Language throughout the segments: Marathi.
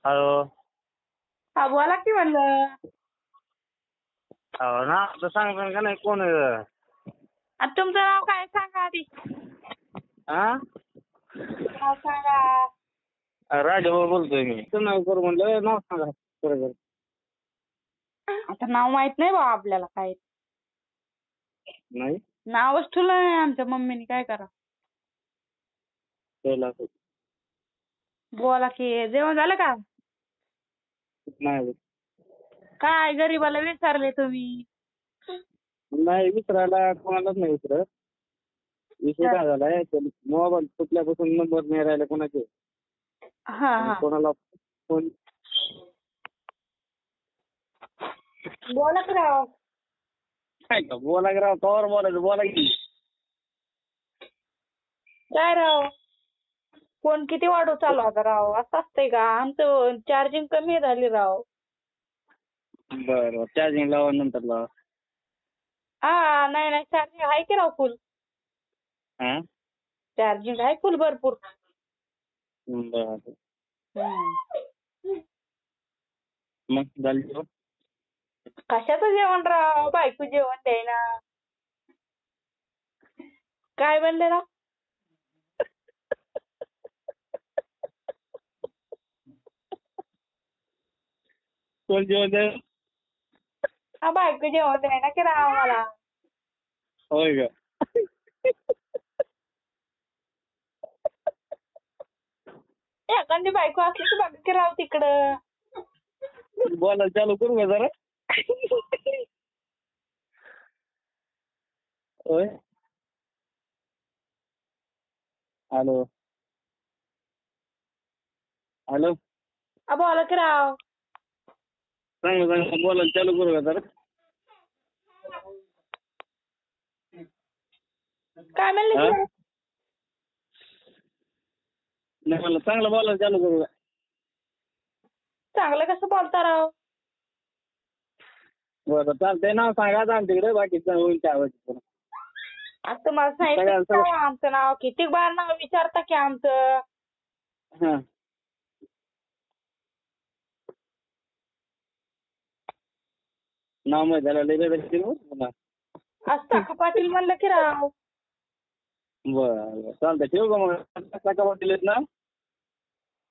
हॅलो. हा बोला की म्हणलं. हो ना, तर सांगता का नाही कोण आहे? आता तुमचं नाव काय सांगा आधी. हा? नाव सांगा. राजाभाऊ बोलतोय मी. तुझं नाव करू म्हणलं, नाव सांगा बरोबर. आता नाव माहित नाही बा आपल्याला काय. नाही नावच ठुलं नाही आमच्या मम्मीने, काय करा. त्याला बोला की, जेवण झालं का? नाही काय गरीबाला विचारले तुम्ही? नाही विसरायला कोणालाच नाही विसरत. विषय काय झालाय, मोबाईल तुटल्यापासून नंबर नाही राहिले कोणाचे. हा हा कोणाला फोन बोला की राव. काय का बोला की राव, कवर बोलायचं बोला की. काय राव, फोन किती वाढू चालू आता राव? असं असतंय का? आमचं चार्जिंग कमी झाली राव. बरं चार्जिंग लावा नंतर लावा. हा नाही नाही, चार्जिंग आहे की राव फुल. हा चार्जिंग आहे फुल भरपूर. बरं हम्म. मग झाली जेवण? कशाचं जेवण राव? बायको जेवण द्यायना. काय बनले राव? कोण जेवण द्यायला? हा बायको जेवण द्यायना की राव मला. होय का? एखादी बायको असली की बघा की राव तिकडं. बोलायला चालू करू का जरा? होय. Hello hello. बोला की राव. चांगलं चांगलं बोलायला चालू करू का जरा? काय म्हणले हा? की? नाही म्हणलं चांगलं बोलायला चालू करू का? चांगलं कसं बोलता राव? बरं चालतंय, नाव सांगा आता आमच्याकडे, बाकीचं होईल त्या आवाज. आता तुम्हाला सांगितलं की राव आमचं नाव. किती बार नाव विचारता की आमचं. हा नाव माहिती झालं लय पुन्हा. असता का पाटील म्हणलं की राव. बरं चालतंय, ठेवू का मग? टाका पाटील आहेत ना?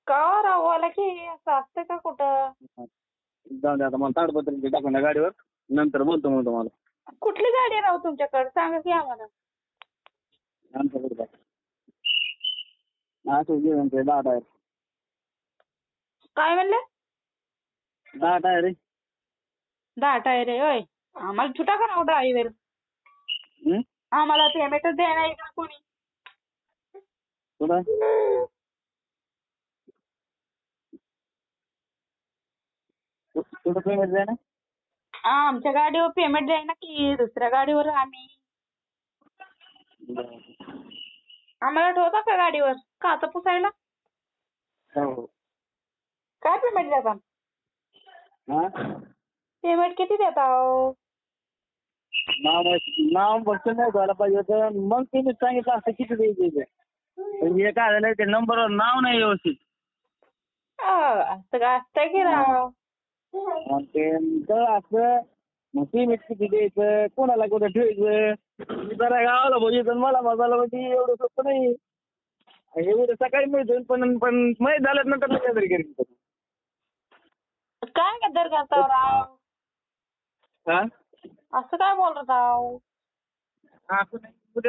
का राव बोला की, असं असतं का कुठं? जाऊ दे आता, मला ताडपत्री टाकून द्या गाडीवर, नंतर बोलतो मग तुम्हाला. कुठली गाडी राव तुमच्याकडे? सांगा की आम्हाला. आमच्याकडे काय असं जेवण ते 10 टायर. काय म्हणले? 10 टायर रे. 10 टायर आहे होय. आम्हाला छुटा का राव ड्रायव्हर? हं? आम्हाला पेमेंटच द्यायला नाही का कोणी? कुठं? कुठं पेमेंट द्या ना? आमच्या गाडीवर पेमेंट द्यायना की, दुसऱ्या गाडीवर आम्ही. आम्हाला ठेवता का गाडीवर काचा पुसायला? हो. काय पेमेंट देता? हा? पेमेंट किती देता हो? नाव फक्त नाही व्हायला पाहिजे होतं, मग तुम्ही सांगितलं असतं किती द्यायचे. हे काय झालं, ते नंबरवर नाव नाही व्यवस्थित. असं का असतंय की राव. मग ते असं मग पेमेंट किती द्यायचं, कोणाला कुठं ठेवायचं, जरा गावाला पाहिजे तर मला बघायला म्हणजे एवढं सोपं नाही. एवढं सकाळी मिळतो पण पण माहीत झालं नंतर काहीतरी करेल. काय गद्दार करता राव? हा असं काय बोलत राव? असं नाही. उद्या